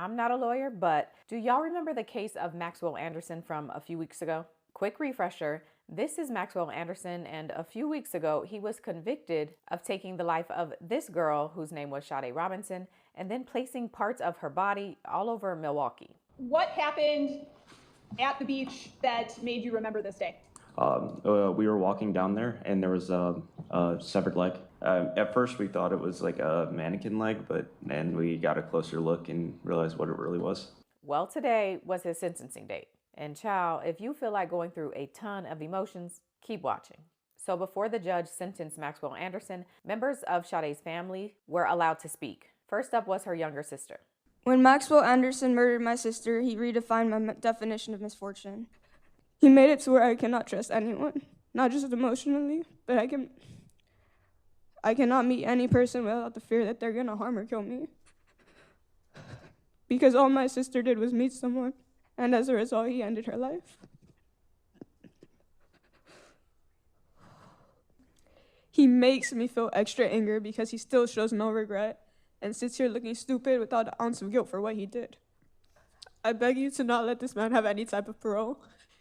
I'm not a lawyer, but do y'all remember the case of Maxwell Anderson from a few weeks ago? Quick refresher, this is Maxwell Anderson, and a few weeks ago, he was convicted of taking the life of this girl whose name was SADE Robinson, and then placing parts of her body all over Milwaukee. What happened at the beach that made you remember this day? We were walking down there, and there was a severed leg. At first, we thought it was like a mannequin leg, but then we got a closer look and realized what it really was. Well, today was his sentencing date. And child, if you feel like going through a ton of emotions, keep watching. So before the judge sentenced Maxwell Anderson, members of Sade's family were allowed to speak. First up was her younger sister. When Maxwell Anderson murdered my sister, he redefined my definition of misfortune. He made it to where I cannot trust anyone, not just emotionally, but I cannot meet any person without the fear that they're gonna harm or kill me. Because all my sister did was meet someone, and as a result, he ended her life. He makes me feel extra anger because he still shows no regret and sits here looking stupid without an ounce of guilt for what he did. I beg you to not let this man have any type of parole.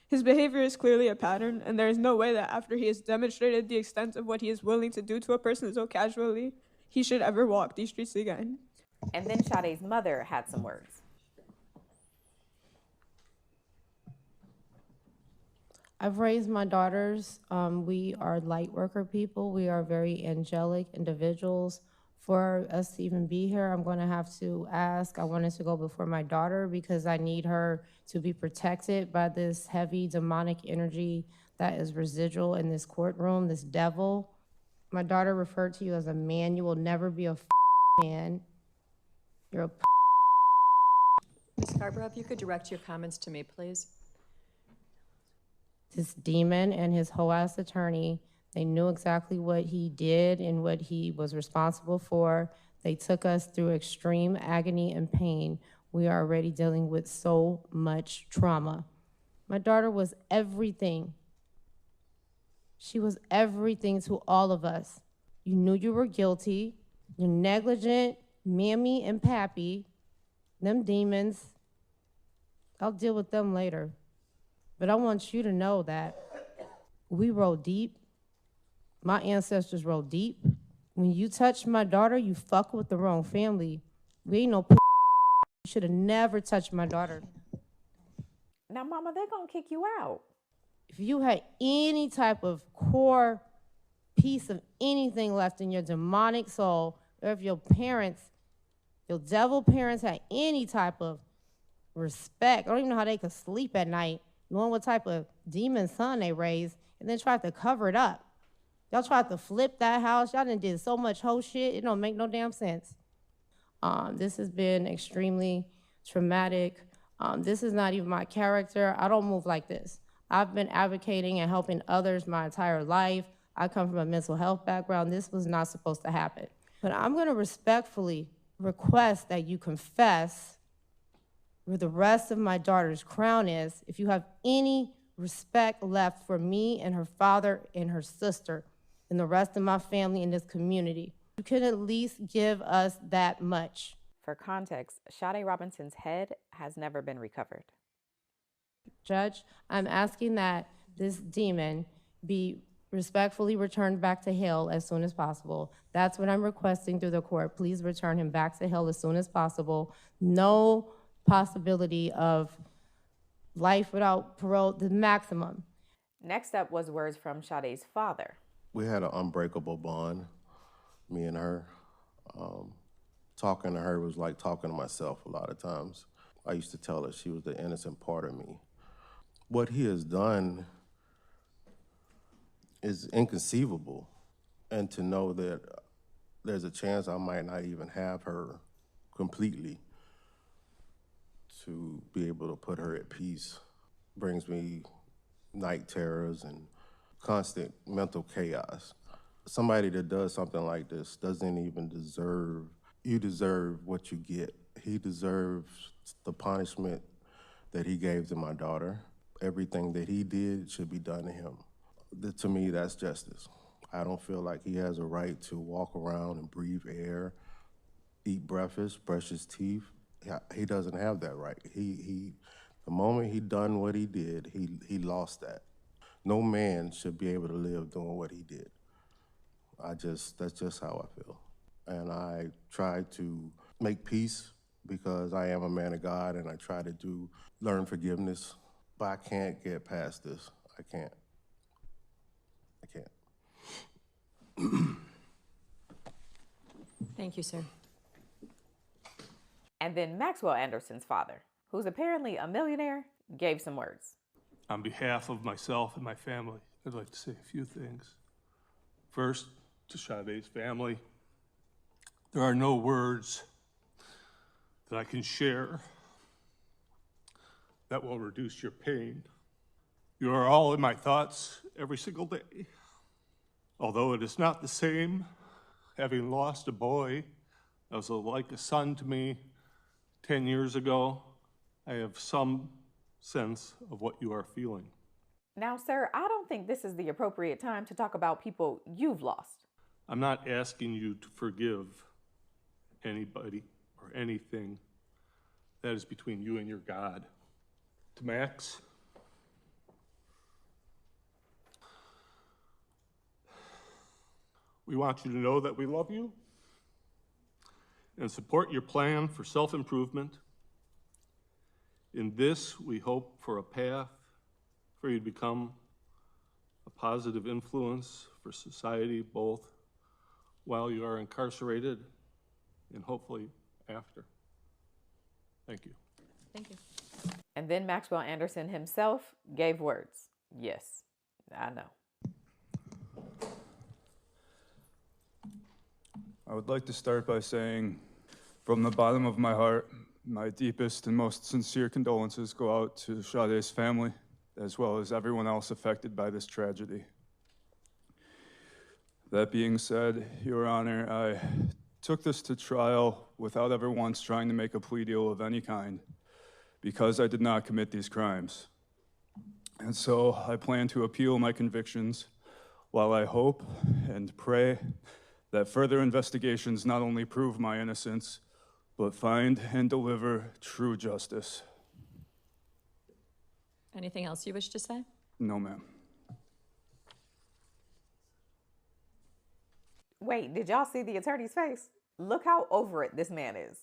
His behavior is clearly a pattern, and there is no way that after he has demonstrated the extent of what he is willing to do to a person so casually, he should ever walk these streets again. And then Sade's mother had some words. I've raised my daughters. We are light worker people. We are very angelic individuals. For us to even be here, I'm going to have to ask. I wanted to go before my daughter because I need her to be protected by this heavy demonic energy that is residual in this courtroom, this devil. My daughter referred to you as a man. You will never be a man. You're a Ms. Scarborough, if you could direct your comments to me, please. This demon and his whole ass attorney, they knew exactly what he did and what he was responsible for. They took us through extreme agony and pain. We are already dealing with so much trauma. My daughter was everything. She was everything to all of us. You knew you were guilty. You're negligent, mammy and pappy, them demons. I'll deal with them later. But I want you to know that we roll deep. My ancestors roll deep. When you touch my daughter, you fuck with the wrong family. We ain't no You should have never touched my daughter. Now, mama, they're gonna kick you out. If you had any type of core piece of anything left in your demonic soul, or if your parents, your devil parents had any type of respect, I don't even know how they could sleep at night, knowing what type of demon son they raised, and then tried to cover it up. Y'all tried to flip that house. Y'all done did so much whole shit. It don't make no damn sense. This has been extremely traumatic. This is not even my character. I don't move like this. I've been advocating and helping others my entire life. I come from a mental health background. This was not supposed to happen. But I'm gonna respectfully request that you confess where the rest of my daughter's crown is, if you have any respect left for me and her father and her sister and the rest of my family in this community. You can at least give us that much. For context, Sade Robinson's head has never been recovered. Judge, I'm asking that this demon be respectfully returned back to hell as soon as possible. That's what I'm requesting through the court. Please return him back to hell as soon as possible. No possibility of life without parole, the maximum. Next up was words from Sade's father. We had an unbreakable bond, me and her. Talking to her was like talking to myself a lot of times. I used to tell her she was the innocent part of me. What he has done is inconceivable. And to know that there's a chance I might not even have her completely, to be able to put her at peace brings me night terrors and constant mental chaos. Somebody that does something like this doesn't even deserve, you deserve what you get. He deserves the punishment that he gave to my daughter. Everything that he did should be done to him. To me, that's justice. I don't feel like he has a right to walk around and breathe air, eat breakfast, brush his teeth. He doesn't have that right. The moment he done what he did, he lost that. No man should be able to live doing what he did. That's just how I feel. And I try to make peace because I am a man of God, and I try to learn forgiveness, but I can't get past this. I can't. Thank you, sir. And then Maxwell Anderson's father, who's apparently a millionaire, gave some words. On behalf of myself and my family, I'd like to say a few things. First, to Sade's family, there are no words that I can share that will reduce your pain. You are all in my thoughts every single day. Although it is not the same, having lost a boy that was like a son to me 10 years ago, I have some sense of what you are feeling. Now, sir, I don't think this is the appropriate time to talk about people you've lost. I'm not asking you to forgive anybody or anything. That is between you and your God. To Max, we want you to know that we love you and support your plan for self-improvement. In this, we hope for a path for you to become a positive influence for society, both while you are incarcerated and hopefully after. Thank you. Thank you. And then Maxwell Anderson himself gave words. Yes, I know. I would like to start by saying, from the bottom of my heart, my deepest and most sincere condolences go out to Sade's family, as well as everyone else affected by this tragedy. That being said, Your Honor, I took this to trial without ever once trying to make a plea deal of any kind, because I did not commit these crimes. And so I plan to appeal my convictions while I hope and pray that further investigations not only prove my innocence, but find and deliver true justice. Anything else you wish to say? No, ma'am. Wait, did y'all see the attorney's face? Look how over it this man is.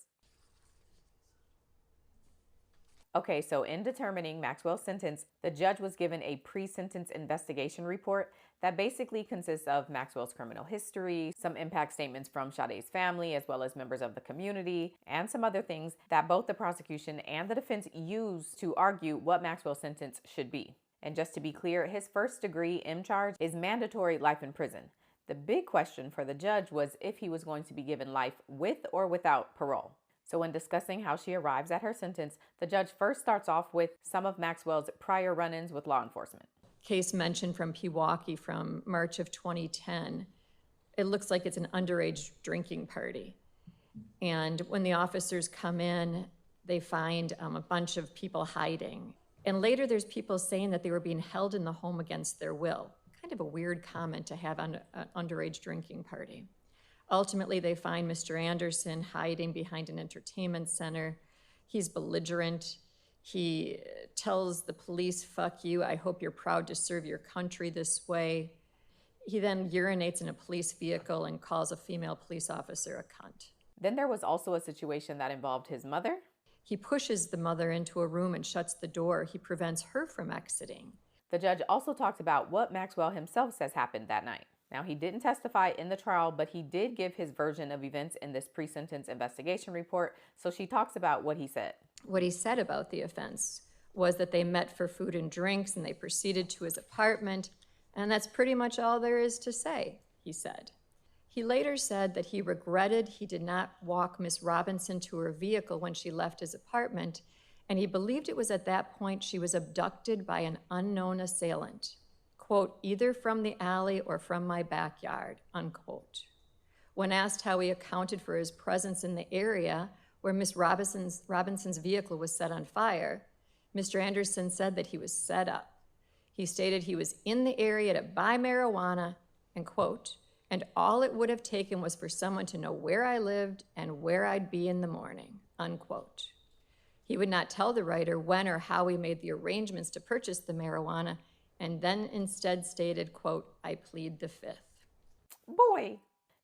Okay, so in determining Maxwell's sentence, the judge was given a pre-sentence investigation report that basically consists of Maxwell's criminal history, some impact statements from Sade's family, as well as members of the community, and some other things that both the prosecution and the defense used to argue what Maxwell's sentence should be. And just to be clear, his first-degree M charge is mandatory life in prison. The big question for the judge was if he was going to be given life with or without parole. So when discussing how she arrives at her sentence, the judge first starts off with some of Maxwell's prior run-ins with law enforcement. Case mentioned from Pewaukee from March of 2010. It looks like it's an underage drinking party. And when the officers come in, they find a bunch of people hiding. And later there's people saying that they were being held in the home against their will. Kind of a weird comment to have on an underage drinking party. Ultimately, they find Mr. Anderson hiding behind an entertainment center. He's belligerent. He tells the police, "Fuck you, I hope you're proud to serve your country this way." He then urinates in a police vehicle and calls a female police officer a cunt. Then there was also a situation that involved his mother. He pushes the mother into a room and shuts the door. He prevents her from exiting. The judge also talked about what Maxwell himself says happened that night. Now, he didn't testify in the trial, but he did give his version of events in this pre-sentence investigation report, so she talks about what he said. What he said about the offense was that they met for food and drinks and they proceeded to his apartment, and that's pretty much all there is to say, he said. He later said that he regretted he did not walk Miss Robinson to her vehicle when she left his apartment, and he believed it was at that point she was abducted by an unknown assailant. Quote, either from the alley or from my backyard, unquote. When asked how he accounted for his presence in the area where Miss Robinson's vehicle was set on fire, Mr. Anderson said that he was set up. He stated he was in the area to buy marijuana, and quote, and all it would have taken was for someone to know where I lived and where I'd be in the morning, unquote. He would not tell the writer when or how he made the arrangements to purchase the marijuana, and then instead stated, quote, "I plead the fifth." Boy.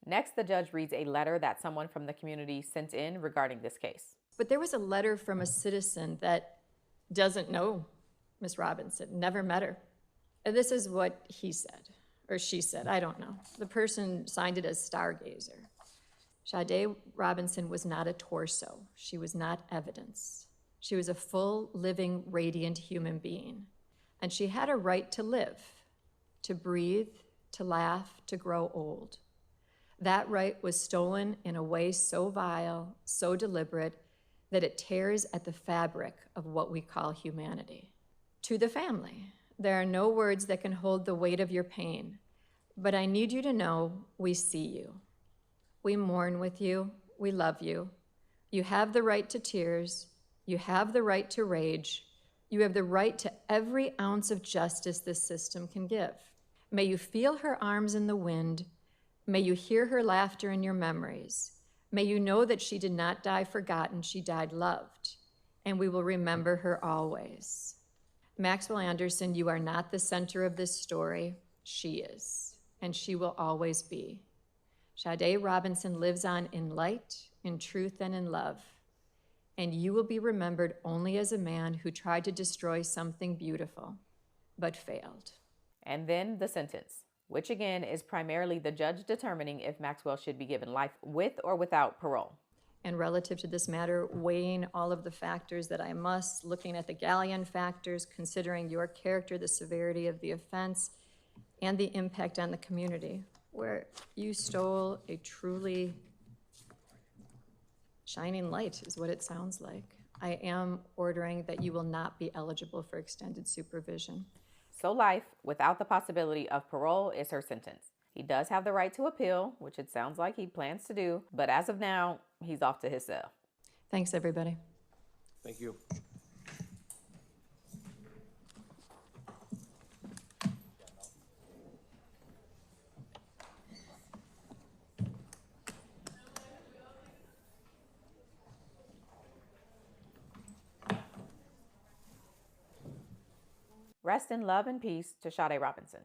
Next, the judge reads a letter that someone from the community sent in regarding this case. But there was a letter from a citizen that doesn't know Miss Robinson, never met her. And this is what he said, or she said, I don't know. The person signed it as Stargazer. Sade Robinson was not a torso. She was not evidence. She was a full, living, radiant human being. And she had a right to live, to breathe, to laugh, to grow old. That right was stolen in a way so vile, so deliberate, that it tears at the fabric of what we call humanity. To the family, there are no words that can hold the weight of your pain, but I need you to know we see you. We mourn with you. We love you. You have the right to tears. You have the right to rage. You have the right to every ounce of justice this system can give. May you feel her arms in the wind. May you hear her laughter in your memories. May you know that she did not die forgotten, she died loved, and we will remember her always. Maxwell Anderson, you are not the center of this story. She is, and she will always be. Sade Robinson lives on in light, in truth, and in love, and you will be remembered only as a man who tried to destroy something beautiful, but failed. And then the sentence, which again is primarily the judge determining if Maxwell should be given life with or without parole. And relative to this matter, weighing all of the factors that I must, looking at the Galleon factors, considering your character, the severity of the offense, and the impact on the community, where you stole a truly shining light, is what it sounds like. I am ordering that you will not be eligible for extended supervision. So life without the possibility of parole is her sentence. He does have the right to appeal, which it sounds like he plans to do, but as of now, he's off to his cell. Thanks, everybody. Thank you. Rest in love and peace to Sade Robinson.